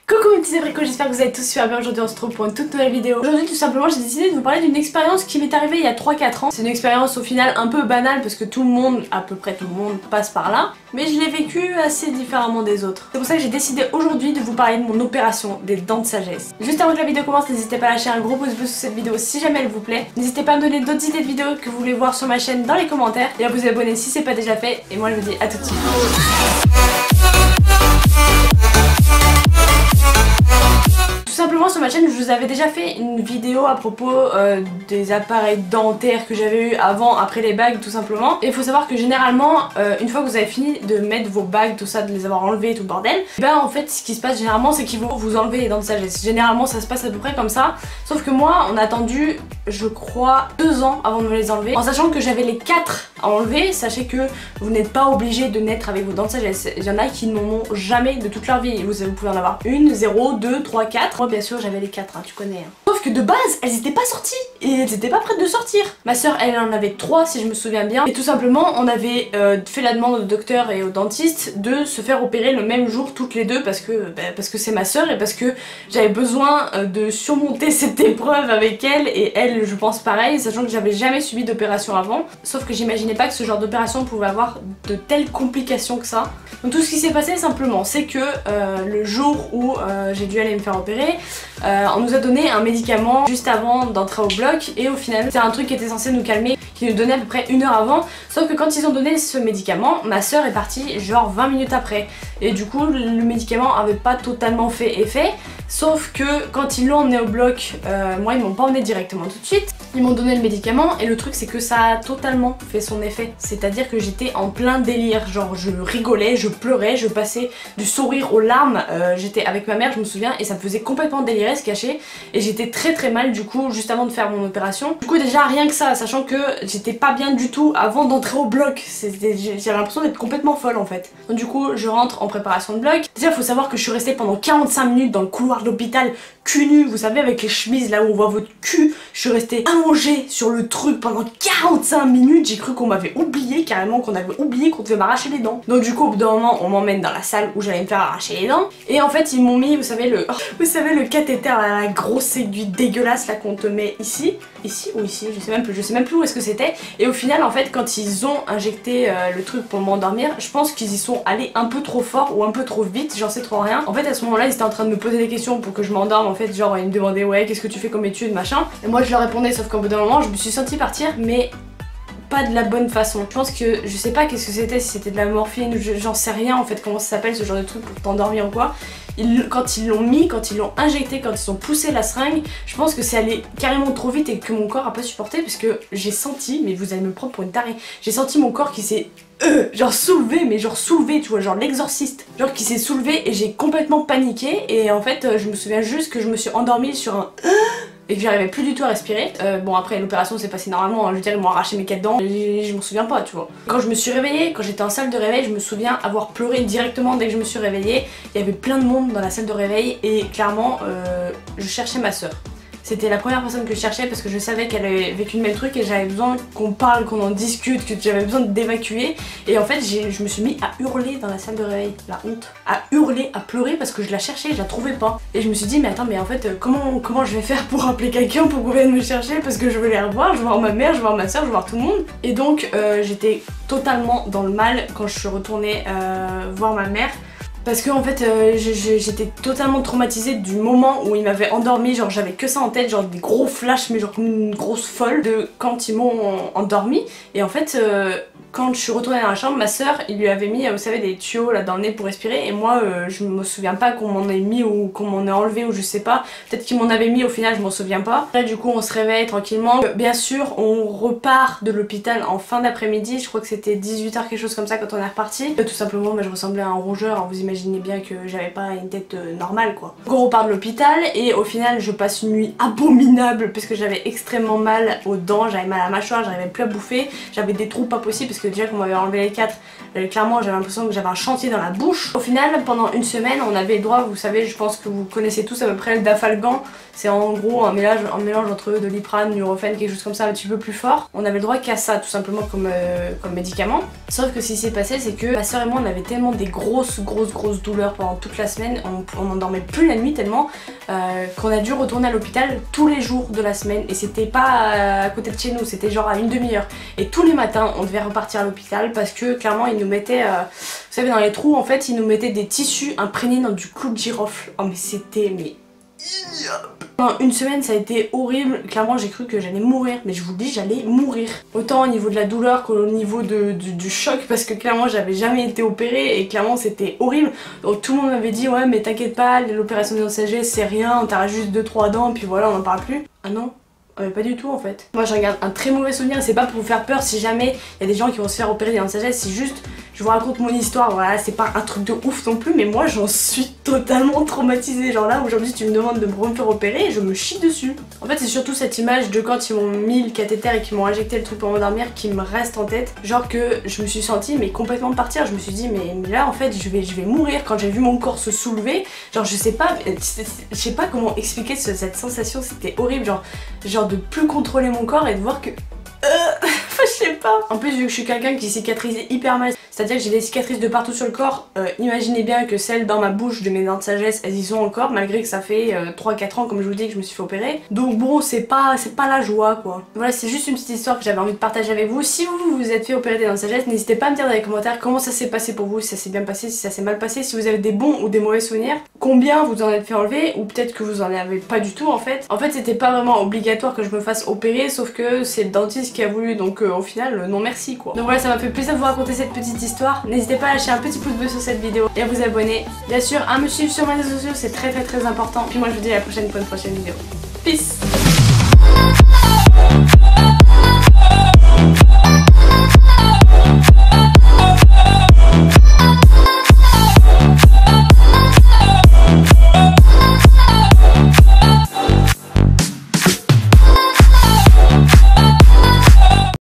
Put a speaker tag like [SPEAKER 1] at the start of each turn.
[SPEAKER 1] Coucou mes petits abricots, j'espère que vous allez tous super bien. Aujourd'hui on se retrouve pour une toute nouvelle vidéo. Aujourd'hui tout simplement j'ai décidé de vous parler d'une expérience qui m'est arrivée il y a 3-4 ans. C'est une expérience au final un peu banale parce que tout le monde, à peu près tout le monde passe par là. Mais je l'ai vécu assez différemment des autres. C'est pour ça que j'ai décidé aujourd'hui de vous parler de mon opération des dents de sagesse. Juste avant que la vidéo commence, n'hésitez pas à lâcher un gros pouce bleu sous cette vidéo si jamais elle vous plaît. N'hésitez pas à me donner d'autres idées de vidéos que vous voulez voir sur ma chaîne dans les commentaires. Et à vous abonner si c'est pas déjà fait. Et moi je vous dis à tout de suite. Tout simplement sur ma chaîne je vous avais déjà fait une vidéo à propos des appareils dentaires que j'avais eu avant, après les bagues tout simplement. Et il faut savoir que généralement une fois que vous avez fini de mettre vos bagues, tout ça, de les avoir enlevées, tout le bordel, bah en fait ce qui se passe généralement c'est qu'ils vont vous enlever les dents de sagesse. Généralement ça se passe à peu près comme ça. Sauf que moi on a attendu je crois 2 ans avant de me les enlever. En sachant que j'avais les 4 à enlever, sachez que vous n'êtes pas obligé de naître avec vos dents de sagesse. Il y en a qui n'en ont jamais de toute leur vie. Vous pouvez en avoir 1, 0, 2, 3, 4. Moi bien sûr j'avais les 4, hein, tu connais. Hein. Sauf que de base elles étaient pas sorties et elles étaient pas prêtes de sortir. Ma soeur elle en avait 3 si je me souviens bien. Et tout simplement on avait fait la demande au docteur et au dentiste de se faire opérer le même jour toutes les deux parce que c'est ma soeur et parce que j'avais besoin de surmonter cette épreuve avec elle et elle je pense pareil, sachant que j'avais jamais subi d'opération avant. Sauf que j'imaginais pas que ce genre d'opération pouvait avoir de telles complications que ça. Donc tout ce qui s'est passé simplement c'est que le jour où j'ai dû aller me faire opérer, on nous a donné un médicament juste avant d'entrer au bloc et au final c'est un truc qui était censé nous calmer, qui nous donnait à peu près 1 heure avant. Sauf que quand ils ont donné ce médicament, ma soeur est partie genre 20 minutes après. Et du coup le médicament avait pas totalement fait effet. Sauf que quand ils l'ont emmené au bloc, moi ils m'ont pas emmené directement tout de suite. Ils m'ont donné le médicament et le truc c'est que ça a totalement fait son effet. C'est-à-dire que j'étais en plein délire, genre je rigolais, je pleurais, je passais du sourire aux larmes. J'étais avec ma mère je me souviens et ça me faisait complètement délirer se cacher. Et j'étais très mal du coup juste avant de faire mon opération. Du coup déjà rien que ça, sachant que j'étais pas bien du tout avant d'entrer au bloc. J'avais l'impression d'être complètement folle en fait. Donc du coup je rentre en préparation de bloc. Déjà faut savoir que je suis restée pendant 45 minutes dans le couloir de l'hôpital cul nu, vous savez avec les chemises là où on voit votre cul. Je suis restée allongée sur le truc pendant 45 minutes, j'ai cru qu'on m'avait oublié, carrément qu'on avait oublié qu'on devait m'arracher les dents. Donc du coup au bout d'un moment on m'emmène dans la salle où j'allais me faire arracher les dents. Et en fait ils m'ont mis, vous savez le cathéter, la grosse aiguille dégueulasse là qu'on te met ici ou ici, je sais même plus où est-ce que c'était. Et au final en fait quand ils ont injecté le truc pour m'endormir, je pense qu'ils y sont allés un peu trop fort ou un peu trop vite, j'en sais trop rien. En fait à ce moment là ils étaient en train de me poser des questions pour que je m'endorme en fait, genre ils me demandaient ouais qu'est-ce que tu fais comme étude machin. Et moi je leur répondais sauf qu'au bout d'un moment je me suis sentie partir mais pas de la bonne façon. Je pense que je sais pas qu'est-ce que c'était, si c'était de la morphine ou j'en sais rien en fait comment ça s'appelle ce genre de truc pour t'endormir ou quoi. Quand ils l'ont mis, quand ils l'ont injecté, quand ils ont poussé la seringue, je pense que c'est allé carrément trop vite et que mon corps a pas supporté parce que j'ai senti, mais vous allez me prendre pour une tarée, j'ai senti mon corps qui s'est genre soulevé, mais genre soulevé, tu vois, genre l'exorciste, genre qui s'est soulevé et j'ai complètement paniqué et en fait je me souviens juste que je me suis endormie sur un et que j'arrivais plus du tout à respirer. Bon après l'opération s'est passée normalement, hein, je veux dire ils m'ont arraché mes 4 dents, je m'en souviens pas tu vois. Quand je me suis réveillée, quand j'étais en salle de réveil, je me souviens avoir pleuré directement dès que je me suis réveillée. Il y avait plein de monde dans la salle de réveil et clairement je cherchais ma soeur. C'était la première personne que je cherchais parce que je savais qu'elle avait vécu le même truc et j'avais besoin qu'on parle, qu'on en discute, que j'avais besoin d'évacuer. Et en fait je me suis mis à hurler dans la salle de réveil, la honte, à hurler, à pleurer parce que je la cherchais, je la trouvais pas. Et je me suis dit mais attends mais en fait comment je vais faire pour appeler quelqu'un pour qu'on vienne me chercher parce que je veux les revoir, je veux voir ma mère, je veux voir ma soeur, je veux voir tout le monde. Et donc j'étais totalement dans le mal quand je suis retournée voir ma mère. Parce que en fait j'étais totalement traumatisée du moment où ils m'avaient endormie, genre j'avais que ça en tête, genre des gros flashs mais genre comme une grosse folle de quand ils m'ont endormie. Et en fait quand je suis retournée dans la chambre, ma soeur il lui avait mis vous savez des tuyaux là dans le nez pour respirer et moi je me souviens pas qu'on m'en ait mis ou qu'on m'en ait enlevé ou je sais pas, peut-être qu'ils m'en avaient mis au final je m'en souviens pas. Là du coup on se réveille tranquillement, bien sûr on repart de l'hôpital en fin d'après-midi, je crois que c'était 18 h quelque chose comme ça quand on est reparti. Tout simplement je ressemblais à un rongeur, hein, vous imaginez bien que j'avais pas une tête normale quoi. Donc on repart de l'hôpital et au final je passe une nuit abominable parce que j'avais extrêmement mal aux dents, j'avais mal à la mâchoire, j'arrivais plus à bouffer, j'avais des trous pas possibles parce que déjà qu'on m'avait enlevé les 4, Clairement j'avais l'impression que j'avais un chantier dans la bouche. Au final pendant une semaine on avait le droit, vous savez, je pense que vous connaissez tous à peu près le Dafalgan. C'est en gros un mélange entre Doliprane, Nurofen, quelque chose comme ça un petit peu plus fort. On avait le droit qu'à ça tout simplement comme médicament. Sauf que ce qui s'est passé c'est que ma soeur et moi on avait tellement des grosses douleurs pendant toute la semaine, on n'en dormait plus la nuit tellement qu'on a dû retourner à l'hôpital tous les jours de la semaine et c'était pas à côté de chez nous, c'était genre à une demi-heure. Et tous les matins on devait repartir à l'hôpital parce que clairement ils nous mettaient, vous savez dans les trous en fait ils nous mettaient des tissus imprégnés dans du clou de girofle. Oh mais c'était ignoble. Pendant une semaine ça a été horrible, clairement j'ai cru que j'allais mourir, mais je vous le dis j'allais mourir. Autant au niveau de la douleur qu'au niveau du choc parce que clairement j'avais jamais été opérée et clairement c'était horrible. Donc tout le monde m'avait dit ouais mais t'inquiète pas, l'opération de sagesse c'est rien, on t'arrache juste 2-3 dents puis voilà on en parle plus. Ah non, pas du tout en fait. Moi j'en garde un très mauvais souvenir et c'est pas pour vous faire peur si jamais il y a des gens qui vont se faire opérer des dents de sagesse, c'est juste je vous raconte mon histoire, voilà, c'est pas un truc de ouf non plus mais moi j'en suis totalement traumatisée. Genre là aujourd'hui tu me demandes de me faire opérer et je me chie dessus. En fait c'est surtout cette image de quand ils m'ont mis le cathéter et qu'ils m'ont injecté le truc pour m'endormir qui me reste en tête. Genre que je me suis sentie mais complètement partir, je me suis dit mais là en fait je vais mourir quand j'ai vu mon corps se soulever. Genre je sais pas comment expliquer cette sensation, c'était horrible, genre de plus contrôler mon corps et de voir que je sais pas. En plus vu que je suis quelqu'un qui cicatrise hyper mal, c'est-à-dire que j'ai des cicatrices de partout sur le corps, imaginez bien que celles dans ma bouche de mes dents de sagesse elles y sont encore malgré que ça fait 3-4 ans comme je vous dis que je me suis fait opérer. Donc bon c'est pas la joie quoi. Voilà c'est juste une petite histoire que j'avais envie de partager avec vous. Si vous vous êtes fait opérer des dents de sagesse, n'hésitez pas à me dire dans les commentaires comment ça s'est passé pour vous, si ça s'est bien passé, si ça s'est mal passé, si vous avez des bons ou des mauvais souvenirs, combien vous en êtes fait enlever ou peut-être que vous en avez pas du tout en fait. En fait c'était pas vraiment obligatoire que je me fasse opérer sauf que c'est le dentiste qui a voulu donc au final non merci quoi. Donc voilà ça m'a fait plaisir de vous raconter cette petite histoire. N'hésitez pas à lâcher un petit pouce bleu sur cette vidéo et à vous abonner. Bien sûr à me suivre sur mes réseaux sociaux c'est très important. Puis moi je vous dis à la prochaine pour une prochaine vidéo. Peace.